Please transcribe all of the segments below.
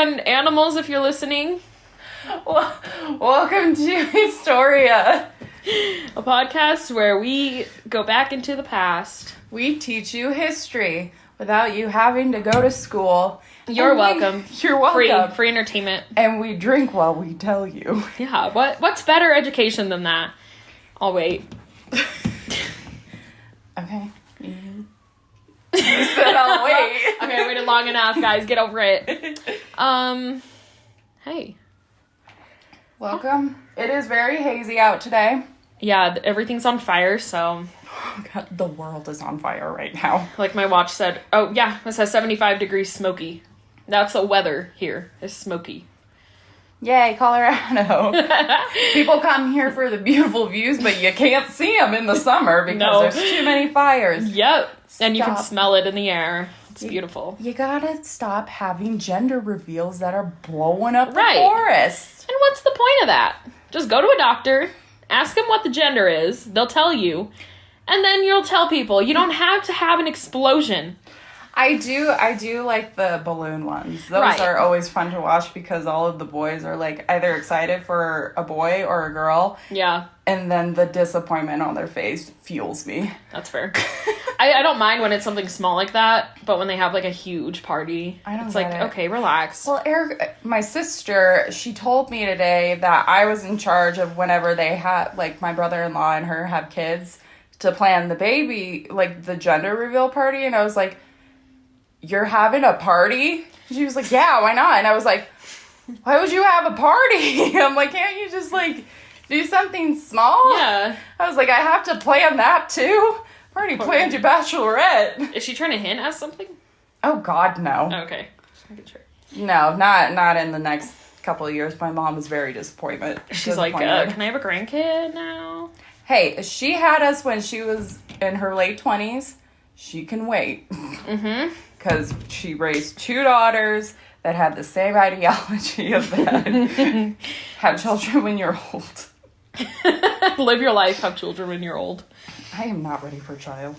and animals, if you're listening. Well, welcome to Historia, A podcast where we go back into the past. We teach you history without you having to go to school. You're welcome. You're welcome. Free entertainment. And we drink while we tell you. Yeah, what's better education than that? I'll wait. Okay. You said I'll wait. Okay, I waited long enough, guys. Get over it. Hey. Welcome. It is very hazy out today. Yeah, everything's on fire, so... Oh God, the world is on fire right now. Like my watch said. Oh, yeah, it says 75 degrees smoky. That's the weather here, is smoky. Yay, Colorado. People come here for the beautiful views, but you can't see them in the summer because there's too many fires. Yep. And you can smell it in the air. It's beautiful. You gotta stop having gender reveals that are blowing up the forest. And what's the point of that? Just go to a doctor, ask them what the gender is, they'll tell you, and then you'll tell people. You don't have to have an explosion. I do like the balloon ones. Those are always fun to watch because all of the boys are like either excited for a boy or a girl. Yeah. And then the disappointment on their face fuels me. That's fair. I don't mind when it's something small like that, but when they have like a huge party, it's like, okay, relax. Well, Eric, my sister, she told me today that I was in charge of whenever they had, like my brother-in-law and her have kids, to plan the baby, like the gender reveal party. And I was like, you're having a party? She was like, yeah, why not? And I was like, why would you have a party? I'm like, can't you just like do something small? Yeah. I was like, I have to plan that too? I already planned your bachelorette. Is she trying to hint at something? Oh God, no. Okay. Just making sure. No, not in the next couple of years. My mom was very disappointed. She's like, can I have a grandkid now? Hey, she had us when she was in her late 20s. She can wait. Mm-hmm. Because she raised two daughters that had the same ideology of that. Have children when you're old. Live your life, have children when you're old. I am not ready for a child.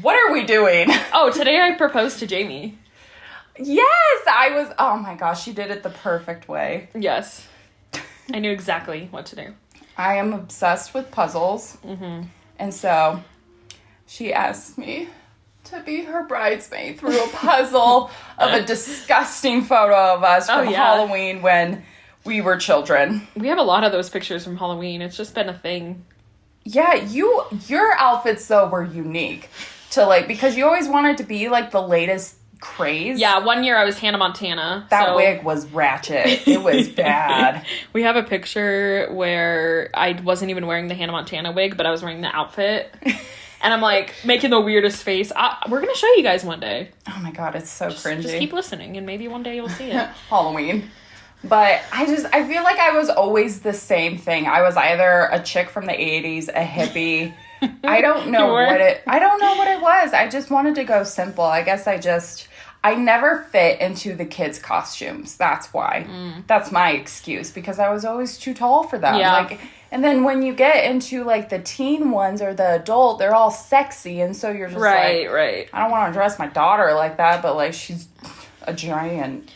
What are we doing? Oh, today I proposed to Jamie. Yes, I was. Oh my gosh, she did it the perfect way. Yes. I knew exactly what to do. I am obsessed with puzzles. Mm-hmm. And so she asked me to be her bridesmaid through a puzzle of a disgusting photo of us from Halloween when we were children. We have a lot of those pictures from Halloween. It's just been a thing. Yeah, your outfits, though, were unique to, like, because you always wanted to be, like, the latest craze. Yeah, one year I was Hannah Montana. That wig was ratchet. It was bad. We have a picture where I wasn't even wearing the Hannah Montana wig, but I was wearing the outfit. And I'm, like, making the weirdest face. We're going to show you guys one day. Oh, my God, it's so cringy. Just keep listening, and maybe one day you'll see it. Halloween. But I feel like I was always the same thing. I was either a chick from the 80s, a hippie. I don't know what it was. I just wanted to go simple. I guess I never fit into the kids' costumes. That's why. That's my excuse, because I was always too tall for them. Yeah. Like, and then when you get into, like, the teen ones or the adult, they're all sexy, and so you're just right. I don't want to dress my daughter like that, but, like, she's a giant.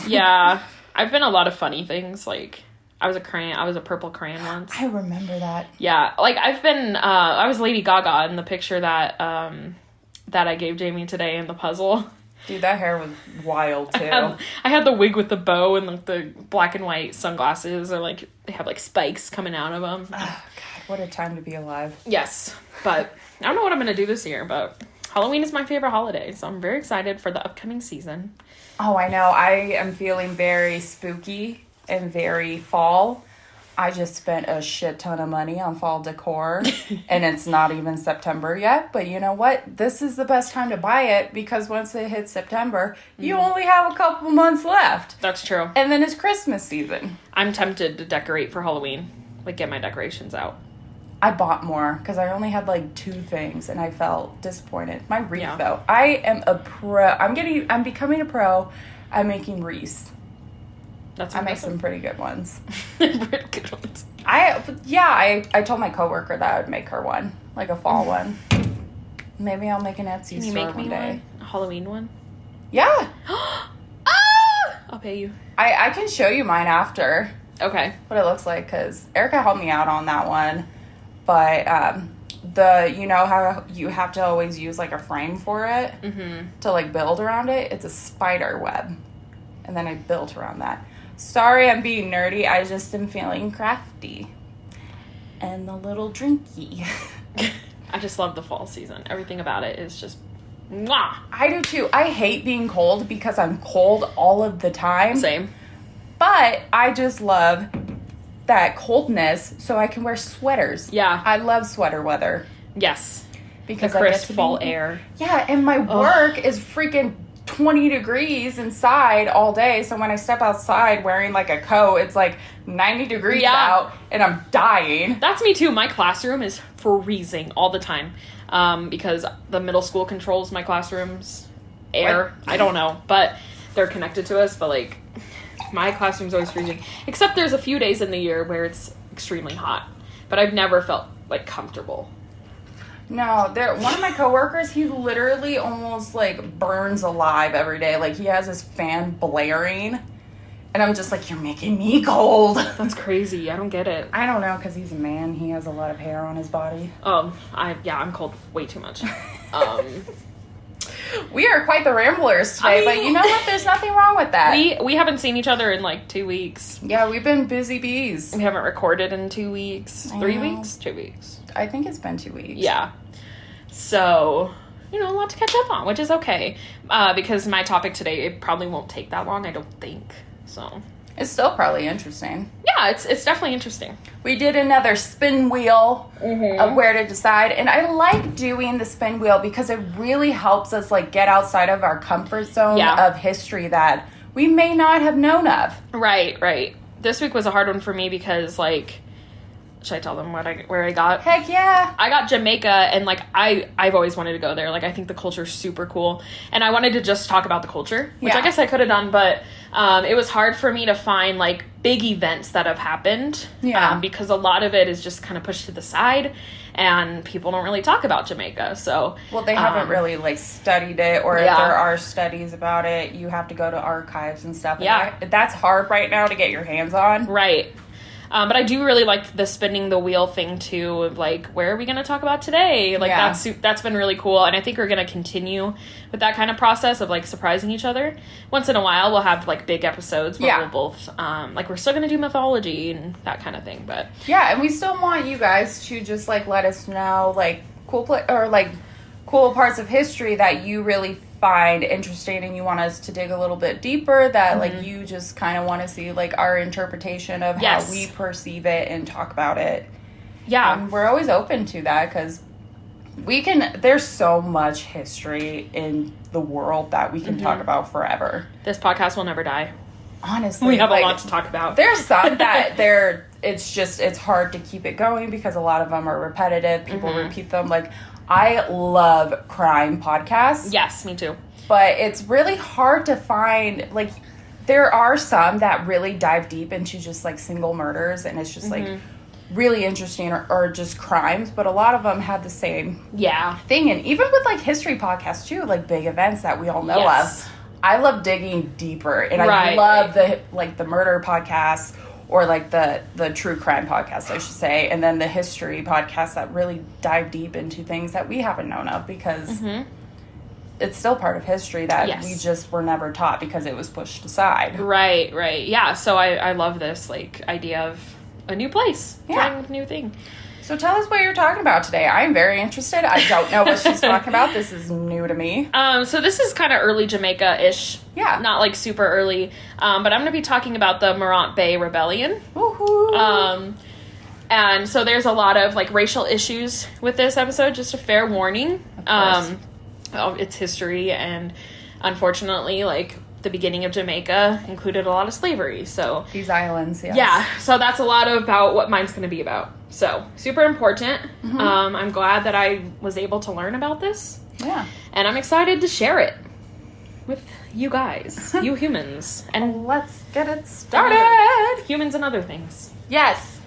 Yeah. I've been a lot of funny things, like, I was a purple crayon once. I remember that. Yeah, like, I've been, I was Lady Gaga in the picture that I gave Jamie today in the puzzle. Dude, that hair was wild, too. I had the wig with the bow and, like, the black and white sunglasses, or, like, they have, like, spikes coming out of them. Oh, God, what a time to be alive. Yes, but I don't know what I'm going to do this year, but Halloween is my favorite holiday, so I'm very excited for the upcoming season. Oh, I know. I am feeling very spooky and very fall. I just spent a shit ton of money on fall decor, and it's not even September yet. But you know what? This is the best time to buy it, because once it hits September, you only have a couple months left. That's true. And then it's Christmas season. I'm tempted to decorate for Halloween. Like, get my decorations out. I bought more, because I only had, like, 2 things, and I felt disappointed. My wreath, though. I am a pro. I'm becoming a pro. I'm making wreaths. I make some pretty good ones. Pretty good ones. I told my coworker that I would make her one, like a fall one. Maybe I'll make an Etsy store one day. A Halloween one? Yeah. I'll pay you. I can show you mine after. Okay. What it looks like, because Erica helped me out on that one. But you know how you have to always use like a frame for it to like build around it? It's a spider web. And then I built around that. Sorry, I'm being nerdy. I just am feeling crafty. And the little drinky. I just love the fall season. Everything about it is just mwah. I do too. I hate being cold because I'm cold all of the time. Same. But I just love that coldness so I can wear sweaters. Yeah. I love sweater weather. Yes. Because the crisp fall air. Yeah, and my work is freaking 20 degrees inside all day. So when I step outside wearing like a coat, it's like 90 degrees out and I'm dying. That's me too. My classroom is freezing all the time because the middle school controls my classroom's air. What? I don't know, but they're connected to us. But like my classroom's always freezing. Except there's a few days in the year where it's extremely hot. But I've never felt like comfortable. No, one of my coworkers, he literally almost like burns alive every day. Like he has his fan blaring, and I'm just like, you're making me cold. That's crazy. I don't get it. I don't know, because he's a man. He has a lot of hair on his body. I'm cold way too much. We are quite the ramblers today, but you know what? There's nothing wrong with that. We haven't seen each other in like 2 weeks. Yeah, we've been busy bees. We haven't recorded in 2 weeks. 3 weeks? 2 weeks. I think it's been 2 weeks. Yeah. So, a lot to catch up on, which is okay. Because my topic today, it probably won't take that long, I don't think. So. It's still probably interesting. Yeah, it's definitely interesting. We did another spin wheel of where to decide. And I like doing the spin wheel because it really helps us like get outside of our comfort zone of history that we may not have known of. Right. This week was a hard one for me because like, should I tell them where I got? Heck yeah. I got Jamaica, and like I've always wanted to go there. Like I think the culture's super cool, and I wanted to just talk about the culture, which I guess I could have done, but it was hard for me to find like big events that have happened. Yeah. Because a lot of it is just kind of pushed to the side, and people don't really talk about Jamaica. So they haven't really like studied it, or if there are studies about it, you have to go to archives and stuff. And that's hard right now to get your hands on. Right. But I do really like the spinning the wheel thing too, of like, where are we going to talk about today? Like that's been really cool. And I think we're going to continue with that kind of process of like surprising each other. Once in a while, we'll have like big episodes where we'll both, like we're still going to do mythology and that kind of thing. But yeah, and we still want you guys to just like let us know like cool parts of history that you really find interesting and you want us to dig a little bit deeper, that like you just kind of want to see like our interpretation of how we perceive it and talk about it. We're always open to that because there's so much history in the world that we can talk about forever. This podcast will never die. Honestly, we have a lot to talk about. There's some that it's hard to keep it going because a lot of them are repetitive. People repeat them. Like, I love crime podcasts. Yes, me too. But it's really hard to find, like, there are some that really dive deep into just, like, single murders, and it's just, like, really interesting, or just crimes, but a lot of them have the same thing. And even with, like, history podcasts, too, like, big events that we all know of, I love digging deeper, and I love the murder podcasts, or like the true crime podcast, I should say, and then the history podcasts that really dive deep into things that we haven't known of, because it's still part of history that we just were never taught because it was pushed aside. Right. Yeah, so I love this like idea of a new place, trying a new thing. So tell us what you're talking about today. I'm very interested. I don't know what she's talking about. This is new to me. So this is kind of early Jamaica-ish. Yeah. Not like super early. But I'm going to be talking about the Morant Bay Rebellion. Woohoo! And so there's a lot of like racial issues with this episode. Just a fair warning. It's history, and unfortunately, like, the beginning of Jamaica included a lot of slavery, so these islands, so that's a lot about what mine's going to be about. So super important. I'm glad that I was able to learn about this, and I'm excited to share it with you guys, you humans, and let's get it started. Humans and other things, yes,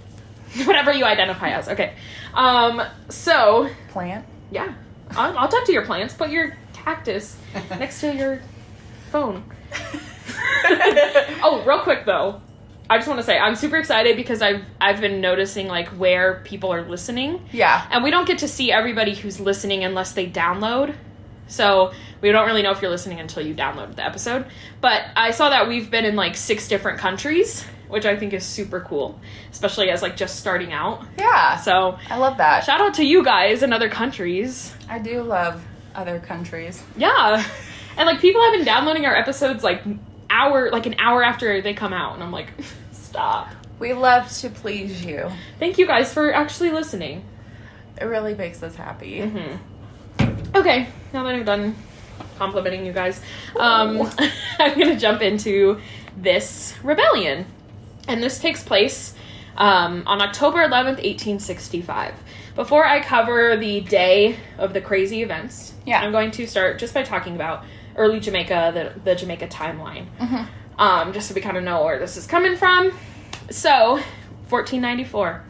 whatever you identify as. Okay, so plant, I'll talk to your plants. Put your cactus next to your phone. Oh, real quick though. I just want to say I'm super excited because I've been noticing like where people are listening. Yeah. And we don't get to see everybody who's listening unless they download. So we don't really know if you're listening until you download the episode. But I saw that we've been in like 6 different countries, which I think is super cool, especially as like just starting out. Yeah. So I love that. Shout out to you guys in other countries. I do love other countries. Yeah. And like people have been downloading our episodes like an hour after they come out, and I'm like, stop. We love to please you. Thank you guys for actually listening. It really makes us happy. Mm-hmm. Okay, now that I'm done complimenting you guys, I'm gonna jump into this rebellion, and this takes place on October 11th, 1865. Before I cover the day of the crazy events, I'm going to start just by talking about early Jamaica, the Jamaica timeline. Mm-hmm. Just so we kind of know where this is coming from. So, 1494,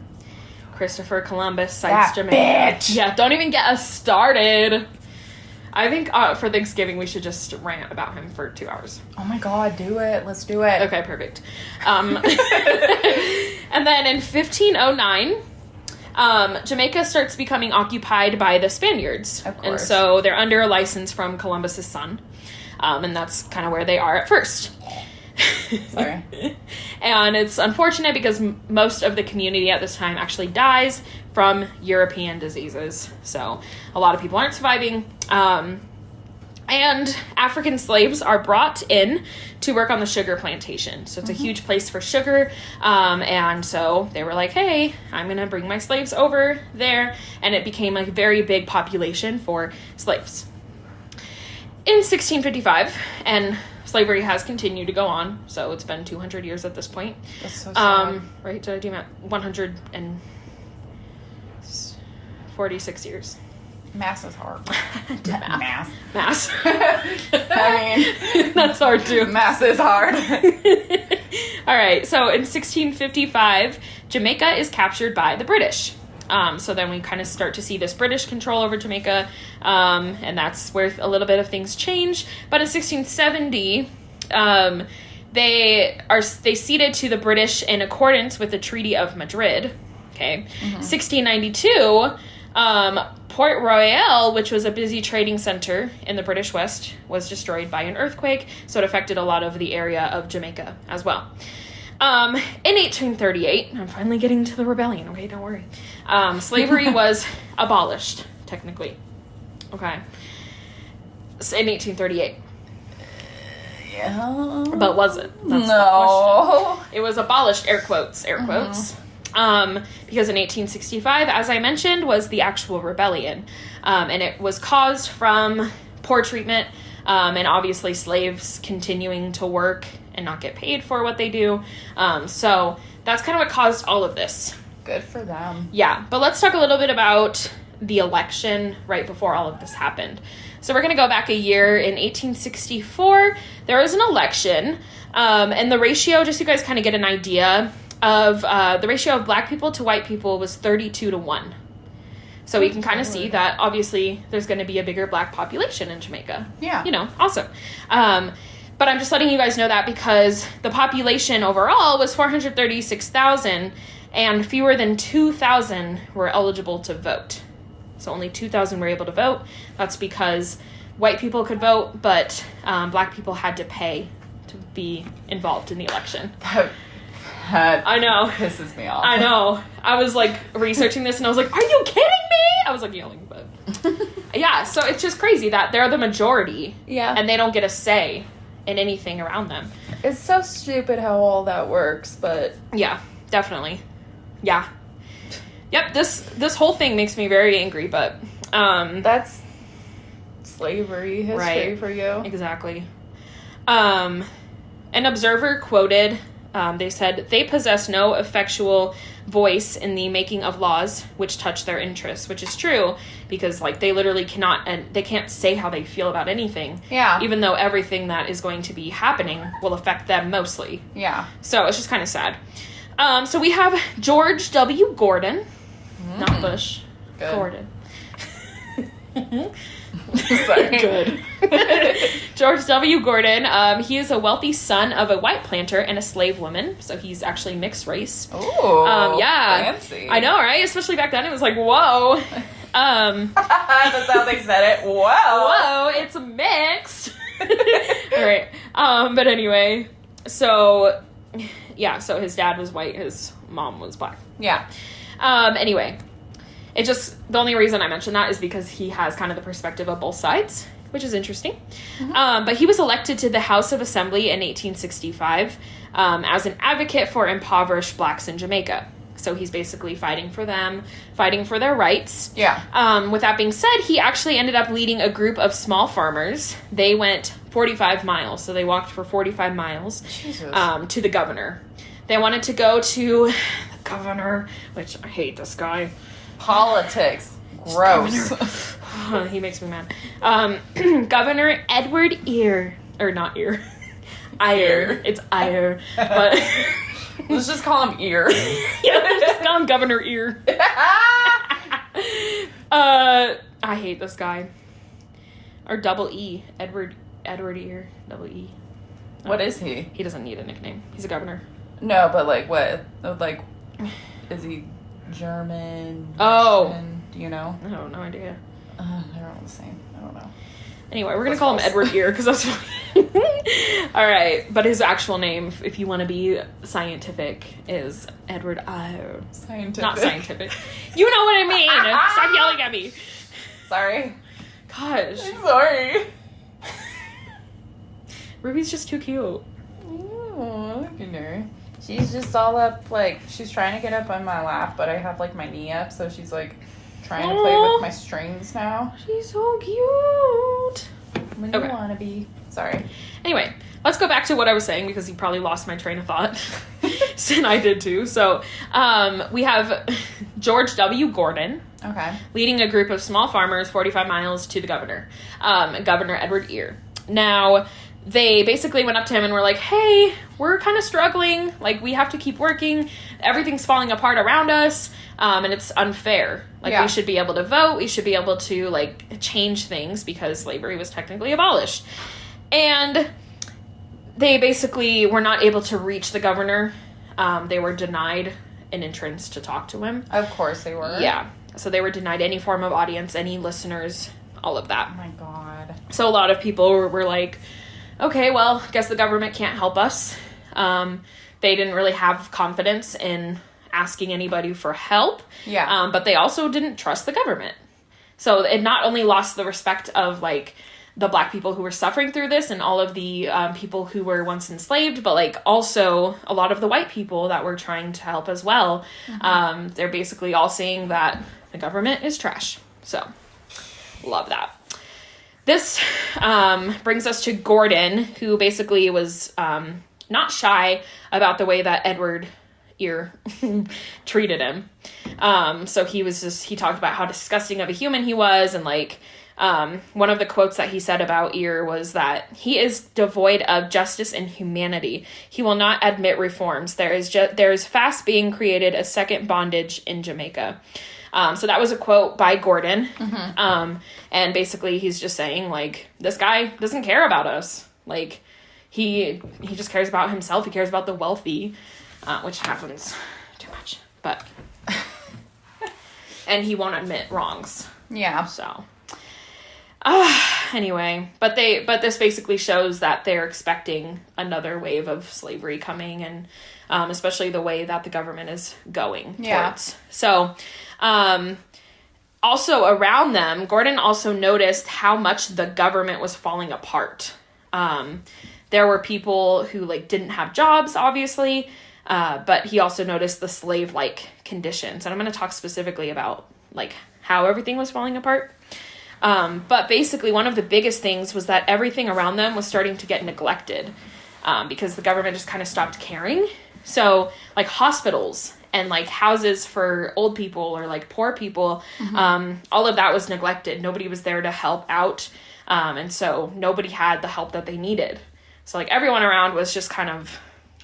Christopher Columbus sights Jamaica. Bitch. Yeah, don't even get us started. I think for Thanksgiving we should just rant about him for 2 hours. Oh my god, do it. Let's do it. Okay, perfect. And then in 1509... Jamaica starts becoming occupied by the Spaniards. Of course. And so they're under a license from Columbus's son. And that's kind of where they are at first. Sorry. And it's unfortunate because most of the community at this time actually dies from European diseases. So a lot of people aren't surviving. And African slaves are brought in to work on the sugar plantation. So it's a huge place for sugar. And so they were like, hey, I'm going to bring my slaves over there. And it became a very big population for slaves. In 1655, and slavery has continued to go on. So it's been 200 years at this point. That's so sad. Right? Did I do math? 146 years. Math is hard. Math. I mean, that's hard too. math is hard. All right. So in 1655, Jamaica is captured by the British. So then we kind of start to see this British control over Jamaica, and that's where a little bit of things change. But in 1670, they ceded to the British in accordance with the Treaty of Madrid. Okay. 1692. Port Royal, which was a busy trading center in the British West, was destroyed by an earthquake, so it affected a lot of the area of Jamaica as well. In 1838, I'm finally getting to the rebellion, okay, don't worry. Slavery was abolished, technically. Okay. So in 1838. Yeah. But was it? That's no. the question. It was abolished, air quotes. Because in 1865, as I mentioned, was the actual rebellion. And it was caused from poor treatment, and obviously slaves continuing to work and not get paid for what they do. So that's kind of what caused all of this. Good for them. Yeah, but let's talk a little bit about the election right before all of this happened. So we're going to go back a year. In 1864, there was an election, and the ratio, just so you guys kind of get an idea of the ratio of black people to white people, was 32-1. So we can kind of see that obviously there's going to be a bigger black population in Jamaica. Yeah. You know, awesome. But I'm just letting you guys know that because the population overall was 436,000 and fewer than 2,000 were eligible to vote. So only 2,000 were able to vote. That's because white people could vote, but black people had to pay to be involved in the election. I know. Pisses me off. I know. I was like researching this and I was like, are you kidding me? I was like yelling, but yeah, so it's just crazy that they're the majority. Yeah. And they don't get a say in anything around them. It's so stupid how all that works, but yeah, definitely. Yeah. Yep, this whole thing makes me very angry, but that's slavery history right. for you. Exactly. An observer quoted, they said, they possess no effectual voice in the making of laws which touch their interests, which is true because like they literally cannot, and they can't say how they feel about anything. Yeah. Even though everything that is going to be happening will affect them mostly. Yeah. So it's just kind of sad. So we have George W. Gordon, not Bush. Good. Gordon. Sorry. Good. George W. Gordon, he is a wealthy son of a white planter and a slave woman, so he's actually mixed race. Ooh, yeah. fancy. I know, right? Especially back then, it was like, whoa. That's how they said it. Whoa, it's mixed. All right. But anyway, so his dad was white, his mom was black. Yeah. Anyway, the only reason I mention that is because he has kind of the perspective of both sides, which is interesting. Mm-hmm. But he was elected to the House of Assembly in 1865 as an advocate for impoverished blacks in Jamaica. So he's basically fighting for them, fighting for their rights. Yeah. With that being said, he actually ended up leading a group of small farmers. They went 45 miles, so they walked for 45 miles to the governor. They wanted to go to the governor, which I hate this guy. Politics. Gross. He makes me mad. Governor Edward Ear. Or not Ear. Ire. It's Ire. But... Let's just call him Ear. Yeah, let's just call him Governor Ear. I hate this guy. Or double E. Edward Ear. Double E. What is he? He doesn't need a nickname. He's a governor. No, but like what? Like, is he German? Oh. Russian? Do you know? I have no idea. They're all the same. I don't know. Anyway, we're going to call him Edward Ear because that's funny. All right. But his actual name, if you want to be scientific, is Edward Ear. Scientific. Not scientific. You know what I mean. Stop yelling at me. Sorry. Gosh. I'm sorry. Ruby's just too cute. Oh, look at her. She's just all up, like, she's trying to get up on my lap, but I have, like, my knee up, so she's, like, trying to play with my strings now. She's so cute. When you want to be. Sorry. Anyway, let's go back to what I was saying, because you probably lost my train of thought. And I did, too. So, we have George W. Gordon. Okay. Leading a group of small farmers 45 miles to the governor. Governor Edward Ear. Now... They basically went up to him and were like, hey, we're kind of struggling. Like, we have to keep working. Everything's falling apart around us. And it's unfair. Like, we should be able to vote. We should be able to, like, change things because slavery was technically abolished. And they basically were not able to reach the governor. They were denied an entrance to talk to him. Of course they were. Yeah. So they were denied any form of audience, any listeners, all of that. Oh, my God. So a lot of people were like... Okay, well, I guess the government can't help us. They didn't really have confidence in asking anybody for help. Yeah. But they also didn't trust the government. So it not only lost the respect of, like, the black people who were suffering through this and all of the people who were once enslaved, but, like, also a lot of the white people that were trying to help as well. Mm-hmm. They're basically all saying that the government is trash. So, love that. This brings us to Gordon, who basically was not shy about the way that Edward Ear treated him. So he talked about how disgusting of a human he was. And like one of the quotes that he said about Ear was that he is devoid of justice and humanity. He will not admit reforms. There is fast being created a second bondage in Jamaica. So that was a quote by Gordon. Mm-hmm. And basically he's just saying, like, this guy doesn't care about us. Like, he just cares about himself. He cares about the wealthy, which happens too much. But, and he won't admit wrongs. Yeah. So, anyway, but this basically shows that they're expecting another wave of slavery coming, and especially the way that the government is going towards. So, also around them, Gordon also noticed how much the government was falling apart. There were people who, like, didn't have jobs, obviously, but he also noticed the slave-like conditions. And I'm going to talk specifically about, like, how everything was falling apart. But basically, one of the biggest things was that everything around them was starting to get neglected because the government just kind of stopped caring. So, like, hospitals and, like, houses for old people or, like, poor people, mm-hmm. All of that was neglected. Nobody was there to help out. And so nobody had the help that they needed. So, like, everyone around was just kind of...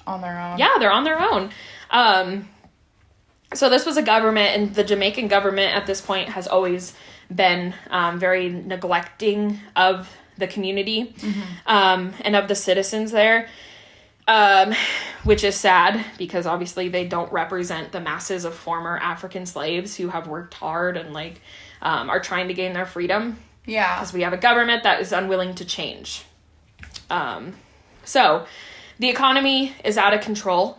on their own. Yeah, they're on their own. So this was a government, and the Jamaican government at this point has always been very neglecting of the community and of the citizens there, which is sad because obviously they don't represent the masses of former African slaves who have worked hard and like are trying to gain their freedom. Yeah. Because we have a government that is unwilling to change. So the economy is out of control.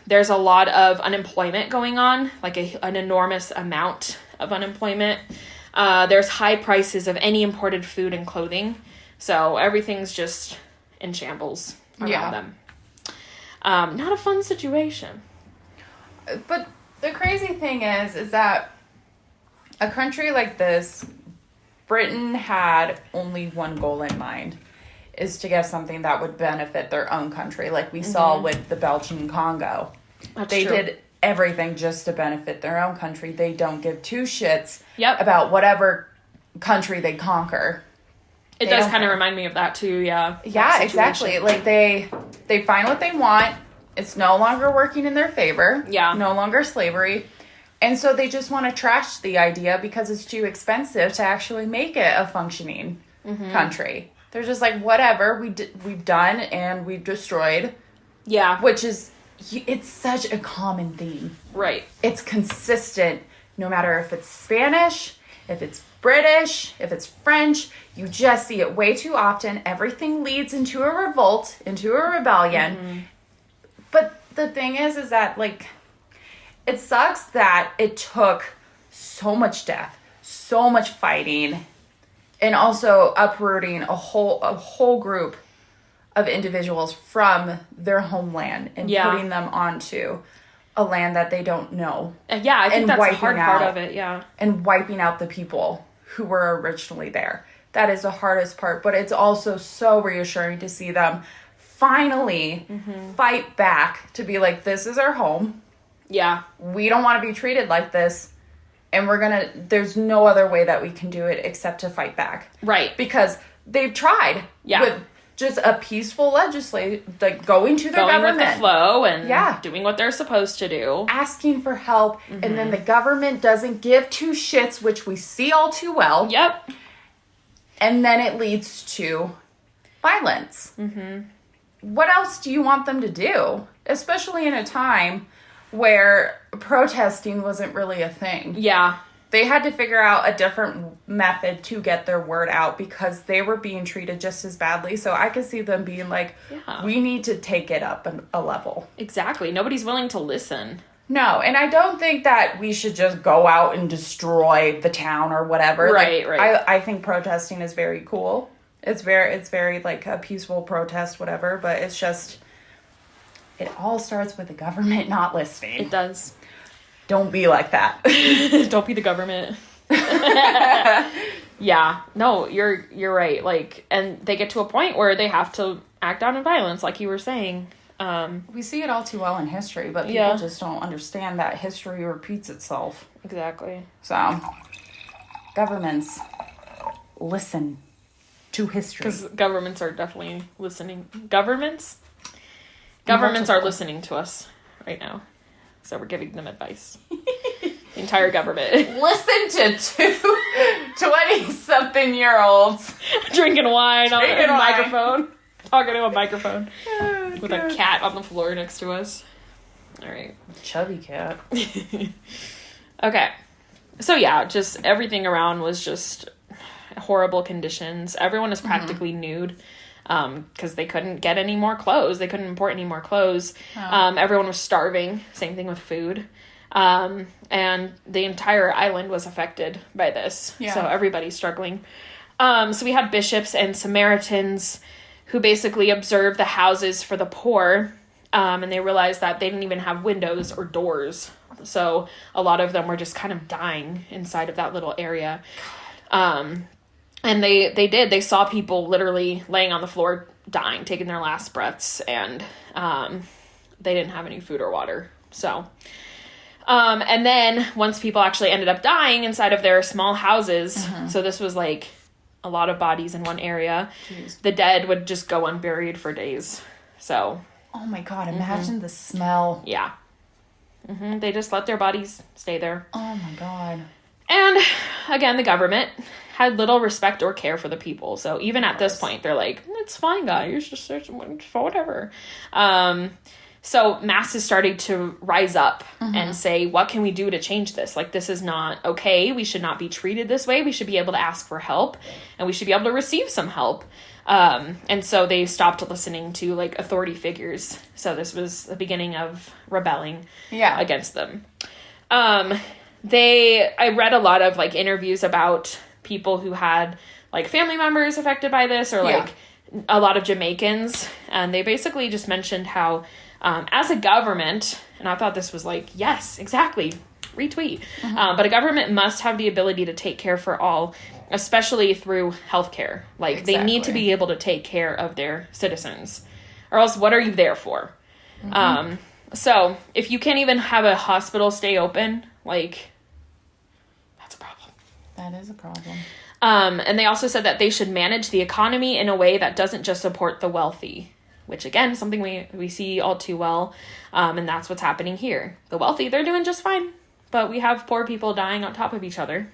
There's a lot of unemployment going on, like an enormous amount of unemployment. There's high prices of any imported food and clothing. So everything's just in shambles around them. Not a fun situation. But the crazy thing is that a country like this, Britain had only one goal in mind, is to get something that would benefit their own country, like we saw with the Belgian Congo. They did everything just to benefit their own country. They don't give two shits about whatever country they conquer. It does kind of remind me of that too, yeah. Yeah, exactly. Like they find what they want. It's no longer working in their favor. Yeah. No longer slavery. And so they just want to trash the idea because it's too expensive to actually make it a functioning country. They're just like, whatever, we've done and we've destroyed. Yeah. Which is, it's such a common theme. Right. It's consistent, no matter if it's Spanish, if it's British, if it's French. You just see it way too often. Everything leads into a revolt, into a rebellion. But the thing is that, like, it sucks that it took so much death, so much fighting, and also uprooting a whole group of individuals from their homeland and putting them onto a land that they don't know. Yeah, I think that's the hard part of it, yeah. And wiping out the people who were originally there. That is the hardest part, but it's also so reassuring to see them finally fight back to be like, this is our home. Yeah. We don't want to be treated like this. And there's no other way that we can do it except to fight back. Right. Because they've tried with just a peaceful legislation, like going to their government. Going with the flow and doing what they're supposed to do. Asking for help. And then the government doesn't give two shits, which we see all too well. Yep. And then it leads to violence. What else do you want them to do? Especially in a time where protesting wasn't really a thing. Yeah. They had to figure out a different method to get their word out because they were being treated just as badly. So I could see them being like, we need to take it up a level. Exactly. Nobody's willing to listen. No, and I don't think that we should just go out and destroy the town or whatever. Right, right. I think protesting is very cool. It's very like a peaceful protest, whatever, but it's just, it all starts with the government not listening. It does. Don't be like that. Don't be the government. Yeah. No, you're right. Like, and they get to a point where they have to act out in violence, like you were saying. We see it all too well in history, but people just don't understand that history repeats itself. Exactly. So, governments, listen to history. Because governments are definitely listening. Governments are listening to us right now. So we're giving them advice. The entire government. Listen to 20-something-year-olds. Drinking wine on a microphone. Talking to a microphone. Oh, with a cat on the floor next to us. All right. Chubby cat. Okay. So yeah, just everything around was just horrible conditions. Everyone was practically nude. Because they couldn't get any more clothes. They couldn't import any more clothes. Everyone was starving. Same thing with food. And the entire island was affected by this. Yeah. So everybody's struggling. So we had bishops and Samaritans who basically observed the houses for the poor. And they realized that they didn't even have windows or doors. So a lot of them were just kind of dying inside of that little area. And they saw people literally laying on the floor dying, taking their last breaths, and they didn't have any food or water. So, and then once people actually ended up dying inside of their small houses, so this was like a lot of bodies in one area, the dead would just go unburied for days. So. Oh my God, imagine the smell. Yeah. Mm-hmm. They just let their bodies stay there. Oh, my God. And, again, the government had little respect or care for the people. So even at this point, they're like, it's fine, guys. Just for whatever. So masses started to rise up and say, what can we do to change this? Like, this is not okay. We should not be treated this way. We should be able to ask for help, and we should be able to receive some help. And so they stopped listening to, like, authority figures. So this was the beginning of rebelling against them. I read a lot of, like, interviews about people who had, like, family members affected by this, or, like, a lot of Jamaicans. And they basically just mentioned how, as a government, and I thought this was like, yes, exactly, retweet. But a government must have the ability to take care for all, especially through healthcare. Like, they need to be able to take care of their citizens, or else what are you there for? So if you can't even have a hospital stay open, like, that's a problem. That is a problem. And they also said that they should manage the economy in a way that doesn't just support the wealthy, which, again, something we see all too well. And that's what's happening here. The wealthy, they're doing just fine. But we have poor people dying on top of each other.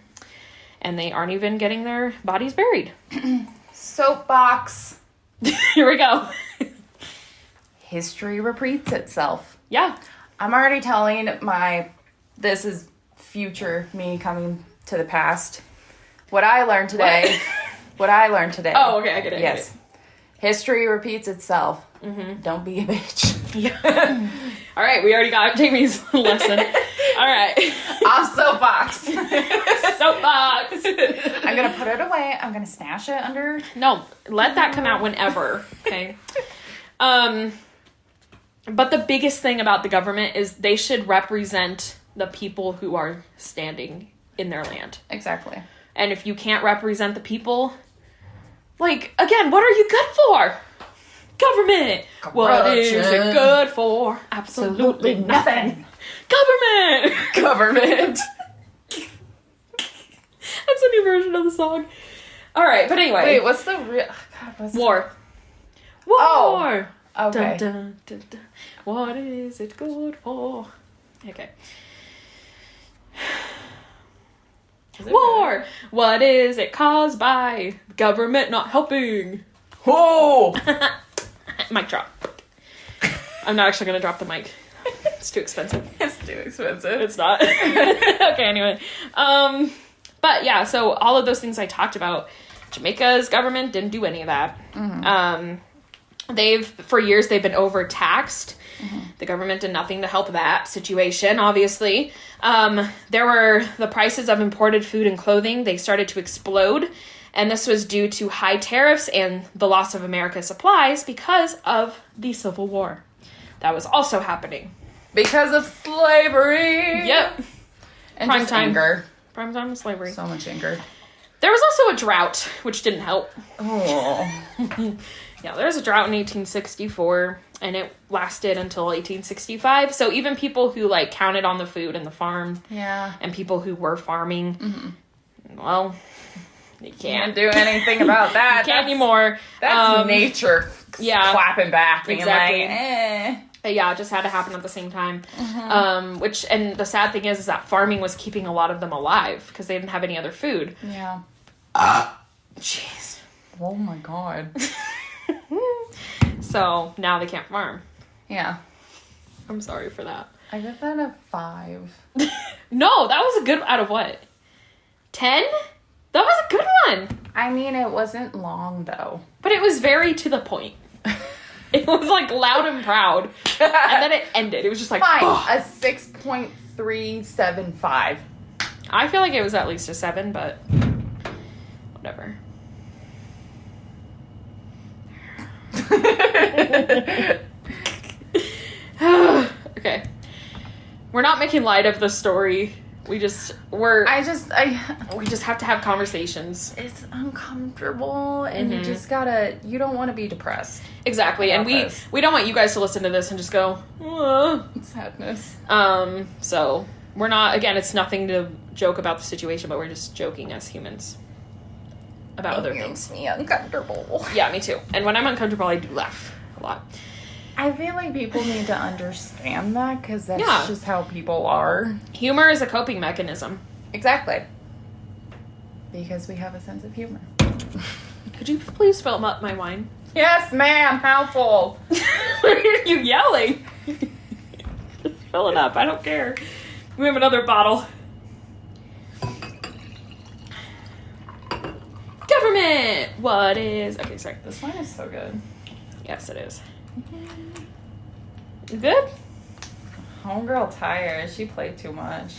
And they aren't even getting their bodies buried. Soapbox. Here we go. History repeats itself. Yeah. I'm already telling this is future me coming to the past. What I learned today. Oh, okay, I get it. Yes. History repeats itself. Don't be a bitch. Yeah. All right, we already got Jamie's lesson. All right. Off soapbox. Soapbox. I'm going to put it away. I'm going to stash it under. No, let that come out whenever. Okay. But the biggest thing about the government is they should represent the people who are standing in their land. Exactly. And if you can't represent the people, like, again, what are you good for? Government. Corruption. What is it good for? Absolutely nothing. Government. That's a new version of the song. All right, but anyway. Wait, what's the real... War. Oh, okay. Dun, dun, dun, dun. What is it good for? Okay. War. What is it caused by? Government not helping. Oh! Mic drop. I'm not actually going to drop the mic. It's too expensive. It's too expensive. It's not. Okay, anyway. But yeah, so all of those things I talked about, Jamaica's government didn't do any of that. For years, they've been overtaxed. The government did nothing to help that situation, obviously. The prices of imported food and clothing, they started to explode. And this was due to high tariffs and the loss of America's supplies because of the Civil War. That was also happening. Because of slavery. Yep. And just anger. Prime time slavery. So much anger. There was also a drought, which didn't help. Oh. Yeah, there was a drought in 1864, and it lasted until 1865. So even people who, like, counted on the food in the farm, and people who were farming, well, you can't do anything about that. You can't anymore. That's nature clapping back, being like, eh. But yeah, it just had to happen at the same time. And the sad thing is that farming was keeping a lot of them alive because they didn't have any other food. Yeah. Jeez. Oh my God. So now they can't farm. Yeah. I'm sorry for that. I give that a 5. No, that was a good, out of what? 10? That was a good one. I mean, it wasn't long though. But it was very to the point. It was like loud and proud. And then it ended. It was just like, fine. A 6.375. I feel like it was at least a 7, but whatever. Okay. We're not making light of the story. We just have to have conversations. It's uncomfortable and you just you don't want to be depressed. Exactly. And we don't want you guys to listen to this and just go, sadness. So we're not, again, it's nothing to joke about the situation, but we're just joking as humans about other things. Makes me uncomfortable. Yeah, me too. And when I'm uncomfortable, I do laugh a lot. I feel like people need to understand that because that's just how people are. Humor is a coping mechanism. Exactly. Because we have a sense of humor. Could you please fill up my wine? Yes, ma'am. How full? Why are you yelling? Just fill it up. I don't care. We have another bottle. Government! What is... Okay, sorry. This wine is so good. Yes, it is. You good? Homegirl tired. She played too much.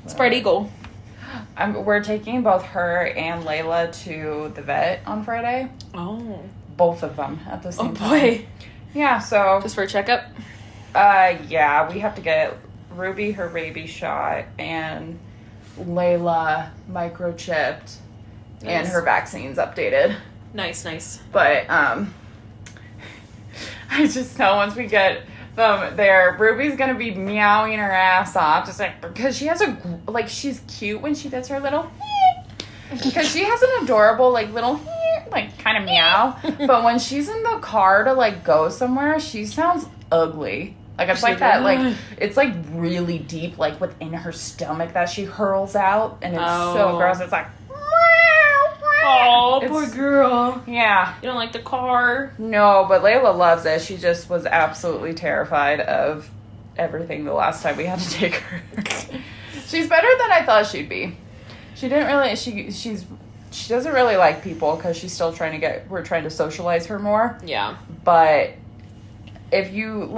Spread eagle. We're taking both her and Layla to the vet on Friday. Oh. Both of them at the same time. Oh, boy. Yeah, so... Just for a checkup? Yeah, we have to get Ruby her rabies shot and Layla microchipped and her vaccines updated. Nice. But, I just know once we get them there, Ruby's gonna be meowing her ass off, just like, because she has she's cute when she does her little, because she has an adorable, little, kind of meow, but when she's in the car to, go somewhere, she sounds ugly. It's like that, it's, really deep, within her stomach that she hurls out, and it's so gross. It's like, oh, poor girl. Yeah. You don't like the car? No, but Layla loves it. She just was absolutely terrified of everything the last time we had to take her. She's better than I thought she'd be. She didn't really, she doesn't really like people because she's still we're trying to socialize her more. Yeah. But if you,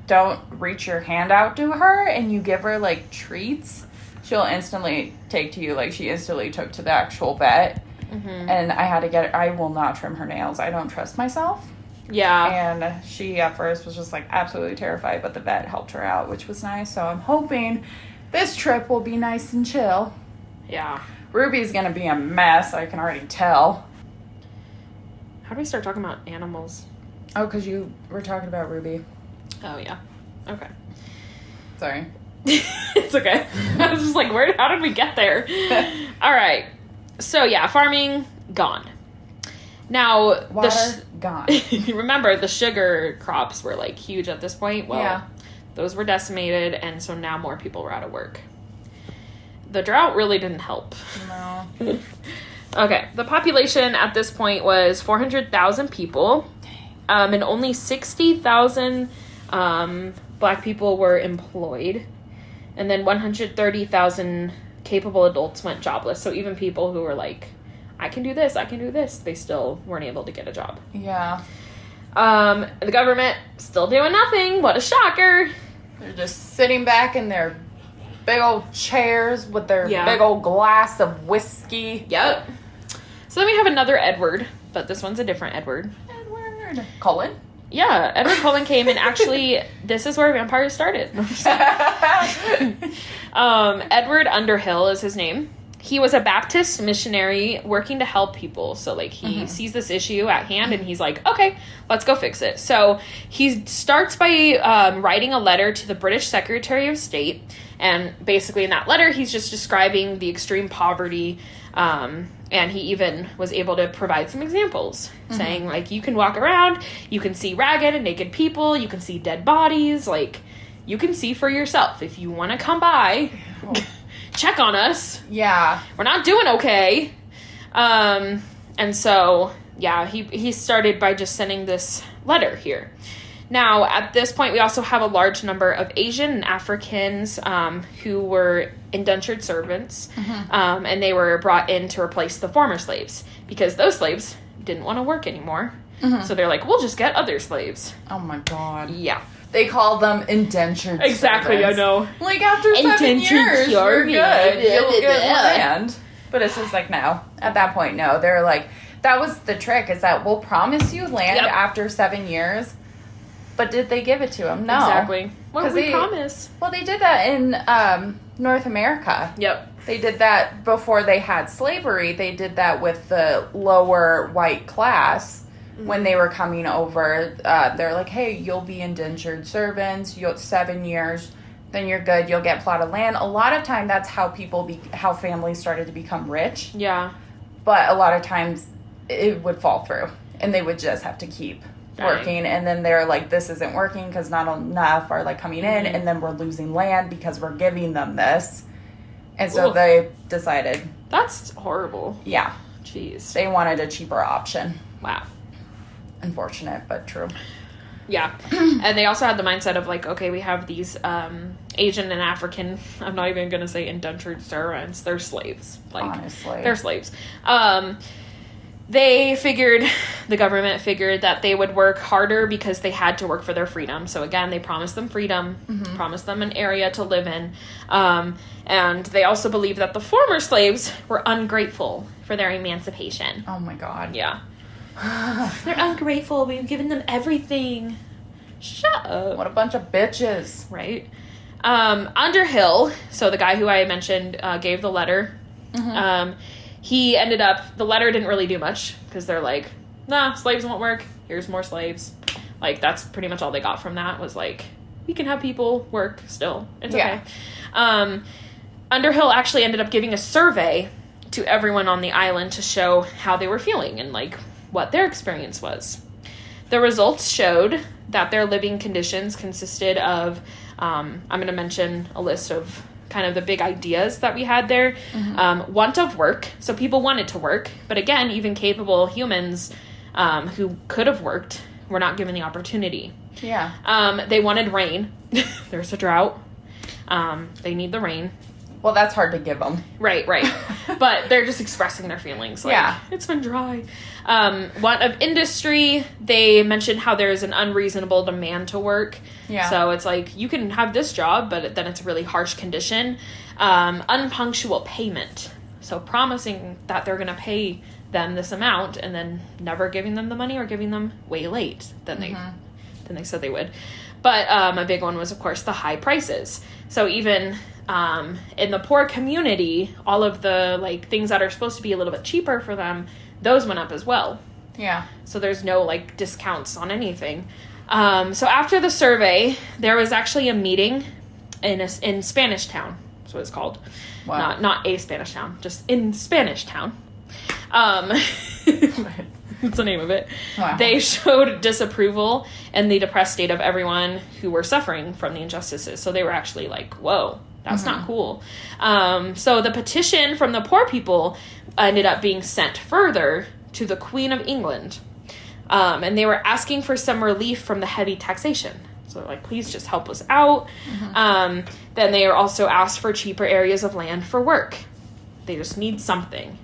don't reach your hand out to her and you give her, treats, she'll instantly take to you. She instantly took to the actual vet. Mm-hmm. And I had to I will not trim her nails. I don't trust myself. Yeah. And she at first was just absolutely terrified, but the vet helped her out, which was nice. So I'm hoping this trip will be nice and chill. Yeah. Ruby's going to be a mess. I can already tell. How do we start talking about animals? Oh, because you were talking about Ruby. Oh, yeah. Okay. Sorry. It's okay. I was just how did we get there? All right. So, yeah, farming, gone. Now, water, gone. Remember, the sugar crops were, huge at this point. Well, yeah. Those were decimated, and so now more people were out of work. The drought really didn't help. No. Okay, the population at this point was 400,000 people, and only 60,000 black people were employed, and then 130,000 capable adults went jobless. So even people who were I can do this, they still weren't able to get a job. Yeah. The government still doing nothing. What a shocker. They're just sitting back in their big old chairs with their big old glass of whiskey. Yep. So then we have another Edward, but this one's a different Edward. Cullen? Yeah, Edward Cullen came, and actually, this is where vampires started. Edward Underhill is his name. He was a Baptist missionary working to help people. So, he sees this issue at hand, and he's like, okay, let's go fix it. So, he starts by writing a letter to the British Secretary of State. And basically, in that letter, he's just describing the extreme poverty, and he even was able to provide some examples, saying, you can walk around, you can see ragged and naked people, you can see dead bodies, you can see for yourself. If you want to come by, check on us. Yeah. We're not doing okay. And so, yeah, he started by just sending this letter here. Now, at this point, we also have a large number of Asian and Africans who were indentured servants, and they were brought in to replace the former slaves because those slaves didn't want to work anymore. So they're we'll just get other slaves. Oh, my God. Yeah. They call them indentured Exactly, servants. I know. After 7 years, you're good. You'll get land. But it's just no. At that point, no. They're that was the trick, is that we'll promise you land after 7 years. But did they give it to him? No. Exactly. Well, we promise. Well, they did that in North America. Yep. They did that before they had slavery. They did that with the lower white class when they were coming over. They're hey, you'll be indentured servants. 7 years. Then you're good. You'll get plot of land. A lot of time, that's how how families started to become rich. Yeah. But a lot of times, it would fall through. And they would just have to keep working, and then they're like, this isn't working because not enough are like coming in, and then we're losing land because we're giving them this. And so they decided. That's horrible. Yeah. Jeez. They wanted a cheaper option. Wow. Unfortunate, but true. Yeah. And they also had the mindset of like, okay, we have these Asian and African, I'm not even going to say indentured servants. They're slaves. Like, honestly. They're slaves. The government figured that they would work harder because they had to work for their freedom. So again, they promised them freedom, promised them an area to live in. And they also believed that the former slaves were ungrateful for their emancipation. Oh my God. Yeah. They're ungrateful. We've given them everything. Shut up. What a bunch of bitches. Right. Underhill, so the guy who I mentioned gave the letter. He ended up, the letter didn't really do much because they're like, nah, slaves won't work. Here's more slaves. Like, that's pretty much all they got from that was like, we can have people work still. It's okay. Underhill actually ended up giving a survey to everyone on the island to show how they were feeling and like what their experience was. The results showed that their living conditions consisted of, I'm going to mention a list of kind of the big ideas that we had there. Want of work. So people wanted to work, but again, even capable humans who could have worked were not given the opportunity. Yeah. They wanted rain. There's a drought. They need the rain. Well, that's hard to give them. Right. But they're just expressing their feelings. Like, it's been dry. Want of industry, they mentioned how there's an unreasonable demand to work. Yeah. So it's like, you can have this job, but then it's a really harsh condition. Unpunctual payment. So promising that they're going to pay them this amount and then never giving them the money or giving them way late than they said they would. But a big one was, of course, the high prices. So even in the poor community, all of the like things that are supposed to be a little bit cheaper for them, those went up as well. Yeah. So there's no like discounts on anything. So after the survey, there was actually a meeting in Spanish Town. That's what it's called. Wow. Not a Spanish town, just in Spanish Town. That's the name of it. Wow. They showed disapproval and the depressed state of everyone who were suffering from the injustices. So they were actually like, whoa, that's not cool. So the petition from the poor people ended up being sent further to the Queen of England. And they were asking for some relief from the heavy taxation. So they're like, please just help us out. Then they were also asked for cheaper areas of land for work. They just need something.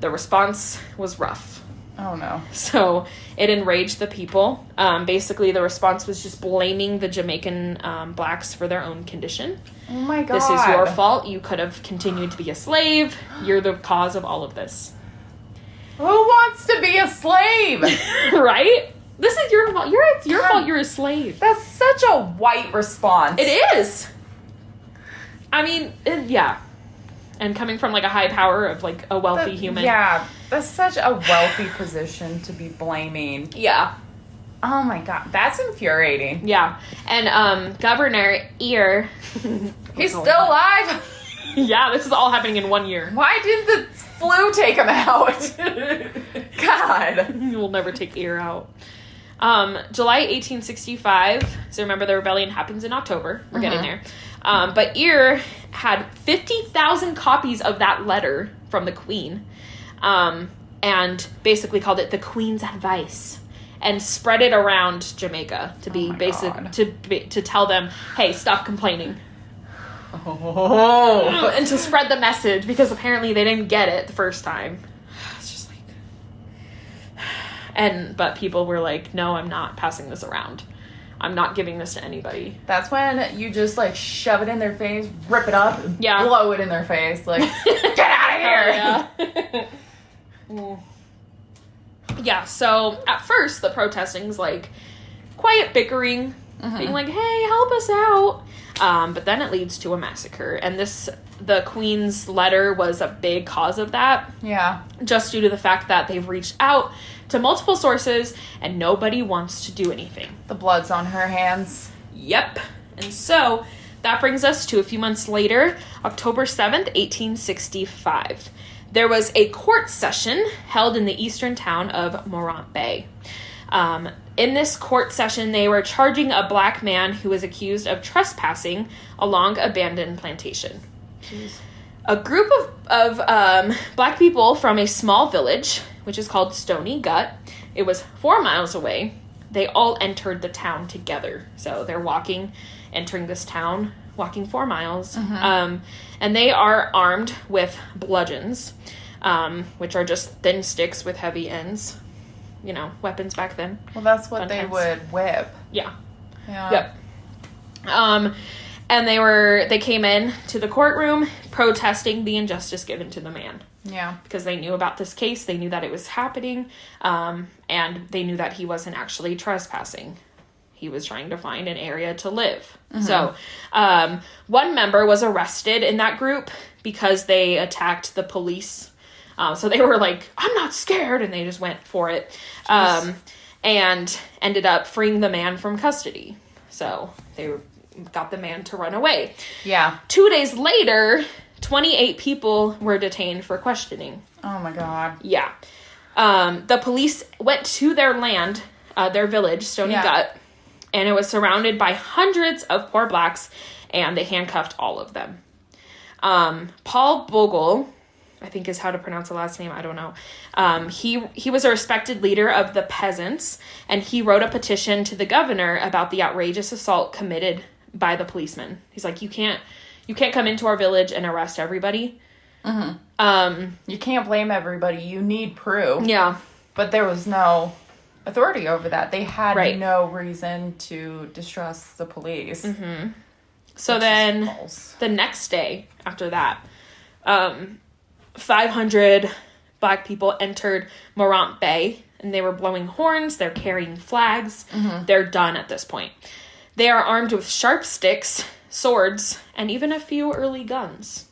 The response was rough. Oh, no. So it enraged the people. Basically, the response was just blaming the Jamaican blacks for their own condition. Oh, my God. This is your fault. You could have continued to be a slave. You're the cause of all of this. Who wants to be a slave? Right? This is your fault. It's your fault you're a slave. That's such a white response. It is. I mean, yeah. And coming from, like, a high power of, like, a wealthy human. Yeah, that's such a wealthy position to be blaming. Yeah. Oh, my God. That's infuriating. Yeah. And Governor Ear... He's still alive? Yeah, this is all happening in 1 year. Why didn't the flu take him out? God. We'll never take Ear out. July 1865. So remember, the rebellion happens in October. We're getting there. But Ear had 50,000 copies of that letter from the Queen, and basically called it the Queen's Advice, and spread it around Jamaica to be to tell them, hey, stop complaining. Oh. And to spread the message, because apparently they didn't get it the first time. It's just like, but people were like, no, I'm not passing this around. I'm not giving this to anybody. That's when you just, like, shove it in their face, rip it up, and blow it in their face. Like, get out of here! Yeah, so at first, the protesting's, like, quiet bickering, being like, hey, help us out. But then it leads to a massacre. And the Queen's letter was a big cause of that. Yeah. Just due to the fact that they've reached out to multiple sources and nobody wants to do anything. The blood's on her hands. Yep. And so that brings us to a few months later, October 7th, 1865. There was a court session held in the eastern town of Morant Bay. In this court session, they were charging a black man who was accused of trespassing along abandoned plantation. Jeez. A group of black people from a small village, which is called Stony Gut, it was 4 miles away. They all entered the town together. So they're entering this town, walking 4 miles. And they are armed with bludgeons, which are just thin sticks with heavy ends. You know, weapons back then. Well, that's what they times. would whip. Yeah. Yeah. Yep. And they came in to the courtroom protesting the injustice given to the man. Yeah. Because they knew about this case, they knew that it was happening, and they knew that he wasn't actually trespassing. He was trying to find an area to live. So, one member was arrested in that group because they attacked the police. So they were like, I'm not scared, and they just went for it. And ended up freeing the man from custody. So they got the man to run away. Yeah. 2 days later, 28 people were detained for questioning. Oh my God. Yeah. The police went to their land, their village, Stony Gut, and it was surrounded by hundreds of poor blacks, and they handcuffed all of them. Paul Bogle, I think is how to pronounce the last name, I don't know. He was a respected leader of the peasants, and he wrote a petition to the governor about the outrageous assault committed by the policemen. He's like, you can't come into our village and arrest everybody. You can't blame everybody. You need proof. Yeah. But there was no authority over that. They had Right. no reason to distrust the police. So then the next day after that, 500 black people entered Morant Bay, and they were blowing horns. They're carrying flags. They're done at this point. They are armed with sharp sticks, swords, and even a few early guns.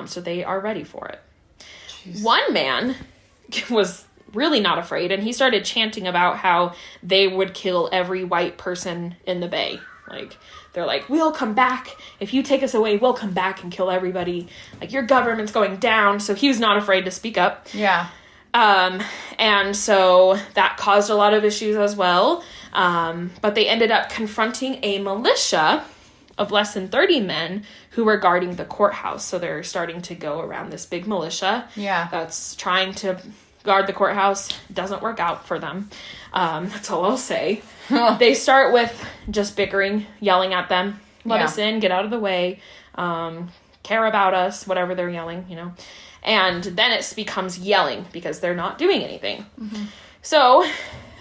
So they are ready for it. Jeez. One man was really not afraid, and he started chanting about how they would kill every white person in the bay. Like, they're like, we'll come back. If you take us away, we'll come back and kill everybody. Like, your government's going down. So he was not afraid to speak up. Yeah. And so that caused a lot of issues as well. But they ended up confronting a militia of less than 30 men who were guarding the courthouse. So they're starting to go around this big militia. Yeah. That's trying to guard the courthouse. Doesn't work out for them. That's all I'll say. They start with just bickering, yelling at them. Let us in, get out of the way, care about us, whatever they're yelling, you know. And then it becomes yelling because they're not doing anything. So,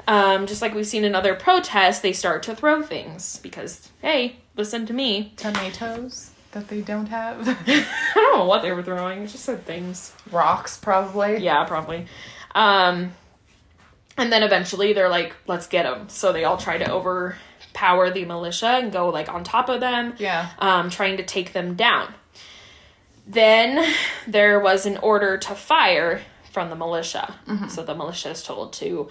just like we've seen in other protests, they start to throw things because, hey, listen to me. Tomatoes that they don't have. I don't know what they were throwing. It just said things. Rocks, probably. Yeah, probably. And then eventually they're like, let's get them. So they all try to overpower the militia and go like on top of them. Yeah. Trying to take them down. Then there was an order to fire from the militia. So the militia is told to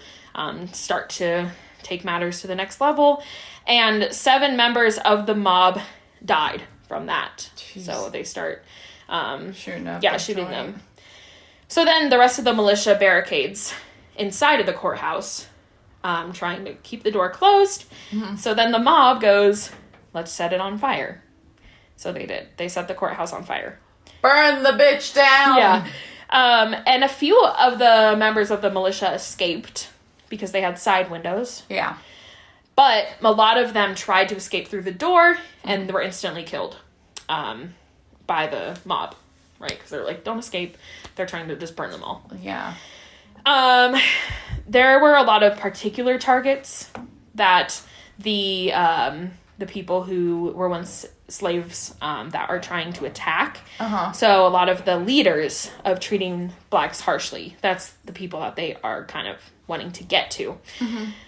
start to take matters to the next level. And 7 members of the mob died from that. Jeez. So they start shooting them. So then the rest of the militia barricades inside of the courthouse, trying to keep the door closed. So then the mob goes, let's set it on fire. So they did. They set the courthouse on fire. Burn the bitch down! Yeah. And a few of the members of the militia escaped because they had side windows. Yeah. But a lot of them tried to escape through the door and were instantly killed by the mob, right? Because they're like, don't escape. They're trying to just burn them all. Yeah. There were a lot of particular targets that the people who were once slaves that are trying to attack. So a lot of the leaders of treating blacks harshly, that's the people that they are kind of wanting to get to.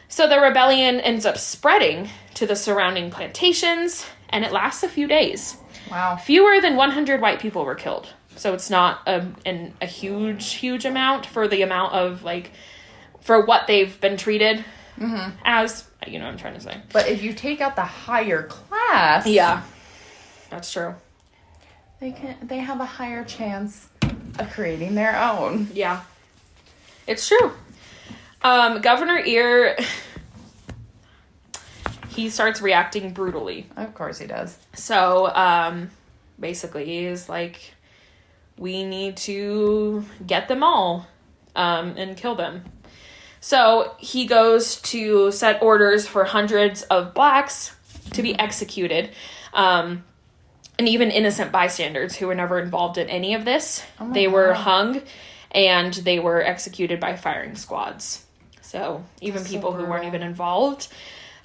So the rebellion ends up spreading to the surrounding plantations, and it lasts a few days. Wow. Fewer than 100 white people were killed. So it's not a huge amount for the amount of, like, for what they've been treated as, you know what I'm trying to say. But if you take out the higher class... Yeah, that's true. They have a higher chance of creating their own. Yeah, it's true. Governor Ear, he starts reacting brutally. Of course he does. So, basically, he's like, we need to get them all, and kill them. So, he goes to set orders for hundreds of blacks to be executed, and even innocent bystanders who were never involved in any of this. They were hung, and they were executed by firing squads. So, even people who weren't even involved.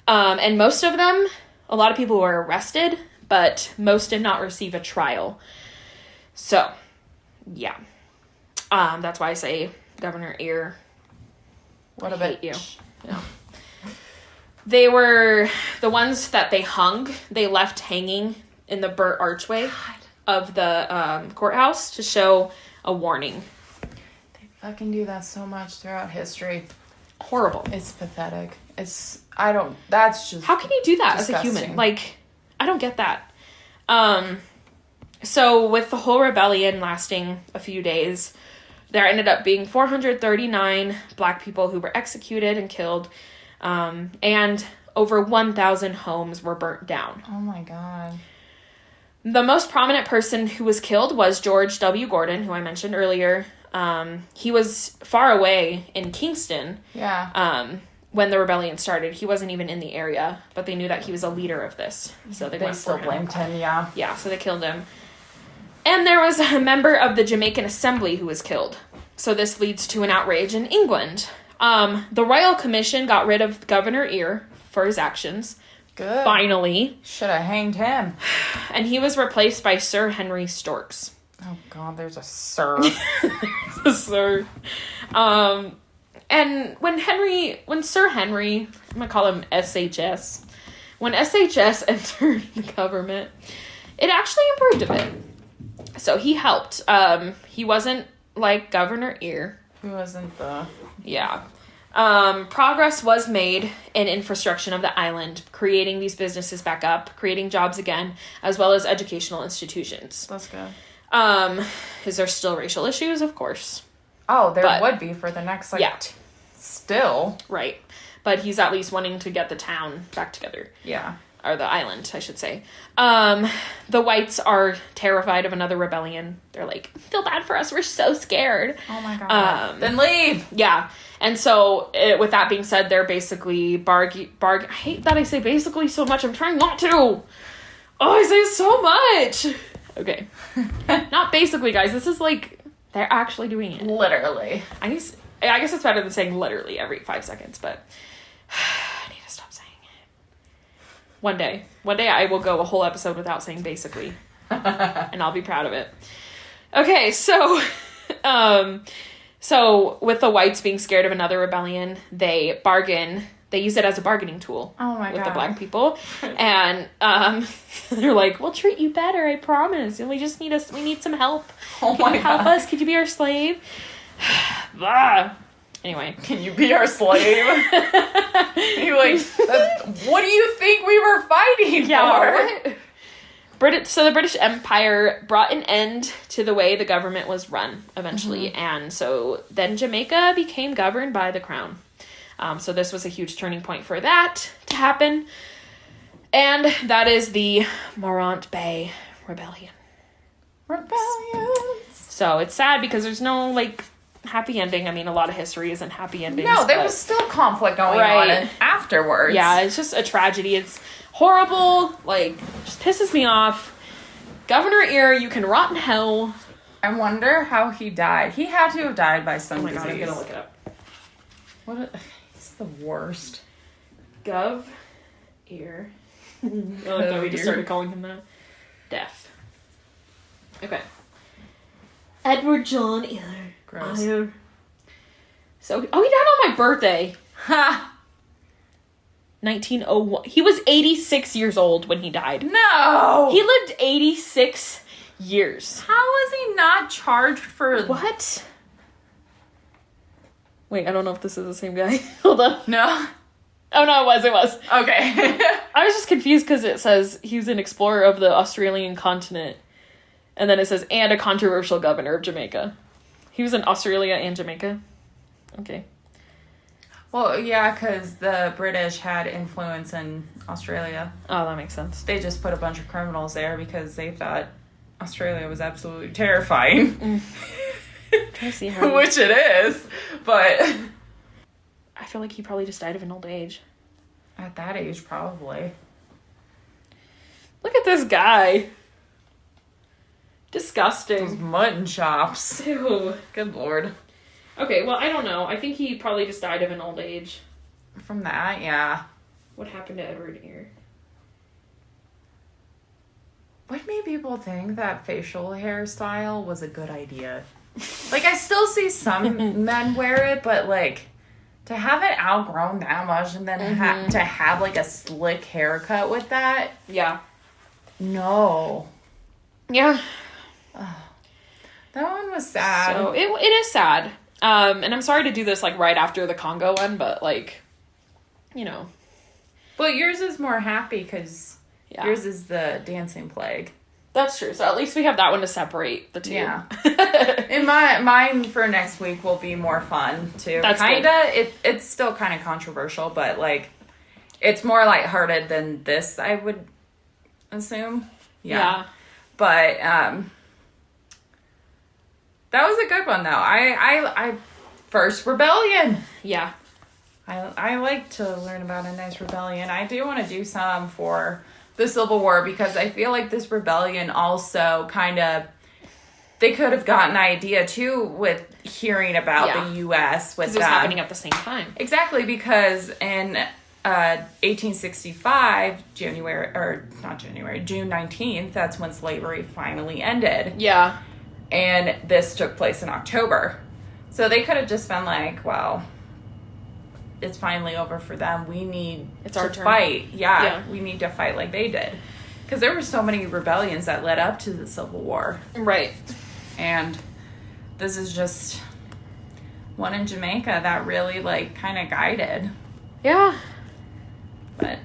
And most of them, a lot of people were arrested, but most did not receive a trial. So, yeah. That's why I say Governor Ear. What about you? Yeah. They were the ones that they hung. They left hanging in the burnt archway of the courthouse to show a warning. They fucking do that so much throughout history. Horrible. It's pathetic. That's just how can you do that disgusting. As a human? Like, I don't get that. So with the whole rebellion lasting a few days, there ended up being 439 black people who were executed and killed, and over 1,000 homes were burnt down. Oh my God. The most prominent person who was killed was George W. Gordon, who I mentioned earlier. He was far away in Kingston. Yeah. When the rebellion started. He wasn't even in the area, but they knew that he was a leader of this. So they still blamed him, yeah. Yeah, so they killed him. And there was a member of the Jamaican Assembly who was killed. So this leads to an outrage in England. The Royal Commission got rid of Governor Ear for his actions. Good. Finally. Should have hanged him. And he was replaced by Sir Henry Storks. Oh God, there's a sir. A sir. And when Sir Henry, I'm gonna call him SHS, when SHS entered the government, it actually improved a bit. So he helped. He wasn't like Governor Ear. He wasn't the... Yeah. Progress was made in infrastructure of the island, creating these businesses back up, creating jobs again, as well as educational institutions. That's good. Is there still racial issues? Of course. Oh, there would be for the next, like... Yeah. Still. Right. But he's at least wanting to get the town back together. Yeah. Or the island, I should say. The whites are terrified of another rebellion. They're like, feel bad for us. We're so scared. Oh my God. Then leave. Yeah. And so, with that being said, they're basically I hate that I say basically so much. I'm trying not to. Oh, I say so much. Okay. Not basically, guys. This is like, they're actually doing it. Literally. I guess it's better than saying literally every 5 seconds, but I need to stop saying it. One day I will go a whole episode without saying basically, and I'll be proud of it. Okay, so with the whites being scared of another rebellion, they bargain. They use it as a bargaining tool. Oh my God. With the black people, and they're like, "We'll treat you better, I promise. And we just need we need some help. Oh Can you help us? Could you be our slave?" Anyway. Can you be our slave? You're like, what do you think we were fighting for? So the British Empire brought an end to the way the government was run eventually. Mm-hmm. And so then Jamaica became governed by the crown. So this was a huge turning point for that to happen. And that is the Morant Bay Rebellion. So it's sad because there's no, like, happy ending. I mean, a lot of history isn't happy endings. No, there was still conflict going on afterwards. Yeah, it's just a tragedy. It's horrible. Like, just pisses me off. Governor Ear, you can rot in hell. I wonder how he died. He had to have died by some disease. Oh my God, I'm gonna look it up. He's the worst. Gov Ear. I thought we just started calling him that. Death. Okay. Edward John Ear. Gross. So, he died on my birthday. Ha! 1901. He was 86 years old when he died. No! He lived 86 years. How was he not charged for... What? Wait, I don't know if this is the same guy. Hold on. No? Oh, no, it was. Okay. I was just confused because it says he was an explorer of the Australian continent. And then it says, and a controversial governor of Jamaica. He was in Australia and Jamaica. Okay. Well, yeah, because the British had influence in Australia. Oh, that makes sense. They just put a bunch of criminals there because they thought Australia was absolutely terrifying. I see how which it is, but... I feel like he probably just died of an old age. At that age, probably. Look at this guy. Disgusting. Those mutton chops. Ew. Good lord. Okay, well, I don't know. I think he probably just died of an old age. From that, yeah. What happened to Edward here? What made people think that facial hairstyle was a good idea? Like, I still see some men wear it, but, like, to have it outgrown that much and then to have, like, a slick haircut with that? Yeah. No. Yeah. That one was sad. So, it is sad. And I'm sorry to do this, like, right after the Congo one, but, like, you know. Well, yours is more happy because yours is the dancing plague. That's true. So at least we have that one to separate the two. Yeah. And mine for next week will be more fun, too. That's it's still kind of controversial, but, like, it's more lighthearted than this, I would assume. Yeah. But, that was a good one, though. I first rebellion. Yeah. I like to learn about a nice rebellion. I do want to do some for the Civil War because I feel like this rebellion also kind of, they could have gotten an idea, too, with hearing about the U.S. with because it was happening at the same time. Exactly, because in 1865, June 19th, that's when slavery finally ended. Yeah. And this took place in October. So they could have just been like, well, it's finally over for them. We need to fight. Yeah, we need to fight like they did. Because there were so many rebellions that led up to the Civil War. Right. And this is just one in Jamaica that really, like, kind of guided. Yeah. But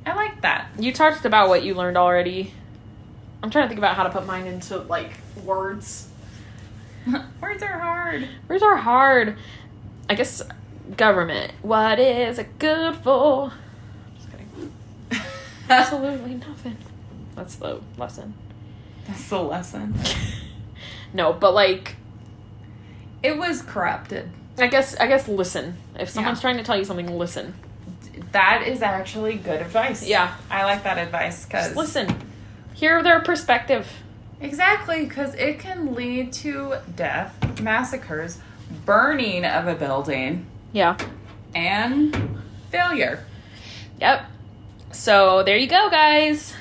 I like that. You talked about what you learned already. I'm trying to think about how to put mine into, like, words. Words are hard. Words are hard. I guess government. What is it good for? Just kidding. Absolutely nothing. That's the lesson. That's the lesson. No, but, like, it was corrupted. I guess listen. If someone's trying to tell you something, listen. That is actually good advice. Yeah. I like that advice because... listen. Hear their perspective. Exactly, because it can lead to death, massacres, burning of a building. Yeah. And failure. Yep. So there you go, guys.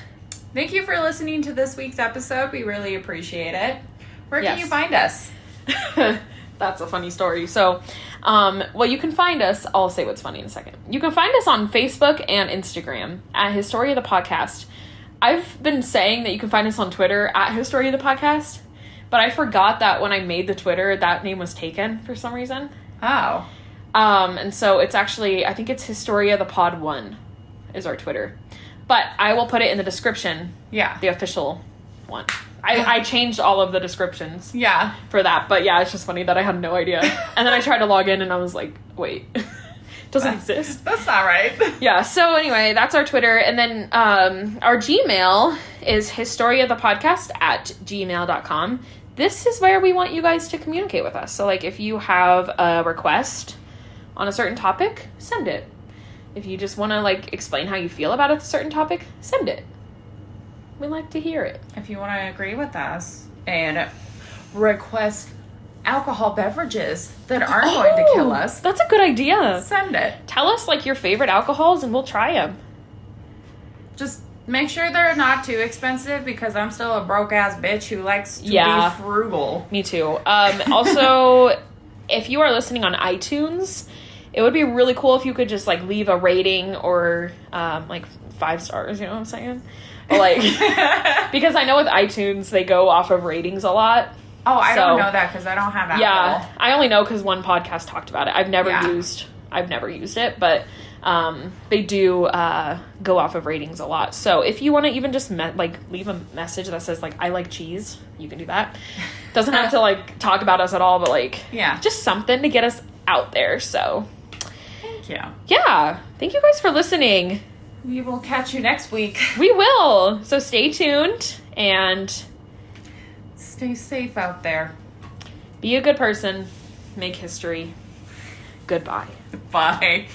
Thank you for listening to this week's episode. We really appreciate it. Where can you find us? That's a funny story. So, well, you can find us. I'll say what's funny in a second. You can find us on Facebook and Instagram at Historia the Podcast. I've been saying that you can find us on Twitter at Historia the Podcast, but I forgot that when I made the Twitter, that name was taken for some reason. Oh. And so it's actually, I think it's Historia the Pod 1 is our Twitter. But I will put it in the description. Yeah. The official one. I changed all of the descriptions. Yeah. For that. But yeah, it's just funny that I had no idea. And then I tried to log in and I was like, wait. Doesn't exist. That's not right. Yeah. So anyway, that's our Twitter. And then our Gmail is historiathepodcast@gmail.com. This is where we want you guys to communicate with us. So, like, if you have a request on a certain topic, send it. If you just want to, like, explain how you feel about a certain topic, send it. We like to hear it. If you want to agree with us and request alcohol beverages that aren't going to kill us. That's a good idea. Send it. Tell us, like, your favorite alcohols and we'll try them. Just make sure they're not too expensive because I'm still a broke-ass bitch who likes to be frugal. Me too. Also, if you are listening on iTunes, it would be really cool if you could just, like, leave a rating or, like, 5 stars, you know what I'm saying? But, like, because I know with iTunes, they go off of ratings a lot. Oh, I don't know that because I don't have Apple. Yeah, I only know because one podcast talked about it. I've never used it, but they do go off of ratings a lot. So if you want to even just leave a message that says, like, I like cheese, you can do that. Doesn't have to, like, talk about us at all, but, like, just something to get us out there. So Heck yeah. Yeah. Thank you guys for listening. We will catch you next week. We will. So stay tuned and stay safe out there. Be a good person. Make history. Goodbye. Bye.